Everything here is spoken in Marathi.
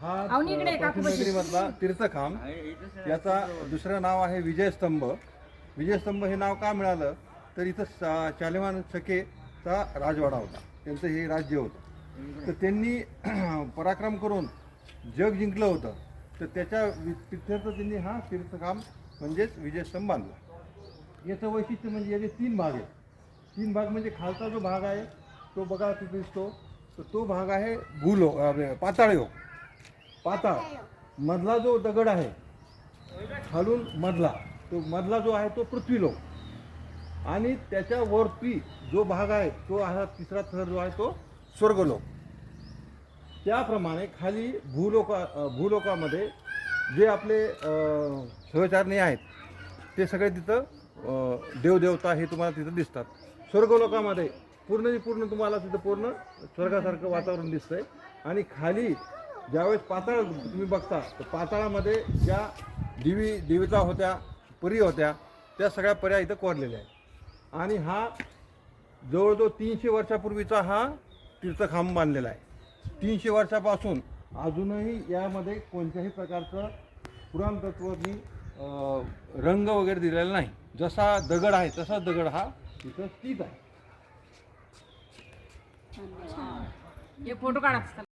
हा अवनी इकडे मधला तीर्थखांब, याचा दुसरं नाव आहे विजयस्तंभ. विजयस्तंभ हे नाव का मिळालं तर इथं चालेमान शकेचा राजवाडा होता, त्यांचं हे राज्य होतं. तर त्यांनी पराक्रम करून जग जिंकलं होतं, तर त्याच्या तीर्थार्थ त्यांनी हा तीर्थखांब म्हणजेच विजयस्तंभ बांधला. याचं वैशिष्ट्य म्हणजे याचे 3 भाग आहेत. 3 भाग म्हणजे खालचा जो भाग आहे तो बघा तिथे दिसतो, तर तो भाग आहे भूलोक, पाताळयोग, पाताळ. मधला जो दगड आहे खालून मधला, तो मधला जो आहे तो पृथ्वीलोक, आणि त्याच्यावरती जो भाग आहे तो हा तिसरा थर जो आहे तो स्वर्गलोक. त्याप्रमाणे खाली भूलोकामध्ये जे आपले सहचारणी आहेत ते सगळे तिथं देवदेवता हे तुम्हाला तिथं दिसतात. स्वर्गलोकामध्ये पूर्ण तुम्हाला तिथं पूर्ण स्वर्गासारखं वातावरण दिसतंय. आणि खाली ज्यावेळेस पाताळ तुम्ही बघता, तर पाताळामध्ये ज्या देवता होत्या, परी होत्या, त्या सगळ्या पर्या इथं कोरलेल्या आहेत. आणि हा जवळजवळ 300 वर्षापूर्वीचा हा तीर्थखांब बांधलेला आहे. 300 वर्षापासून अजूनही यामध्ये कोणत्याही प्रकारचं पुराणतत्त्वानी रंग वगैरे दिलेला नाही. जसा दगड आहे तसा दगड हा इथं स्थित आहे. फोटो काढा.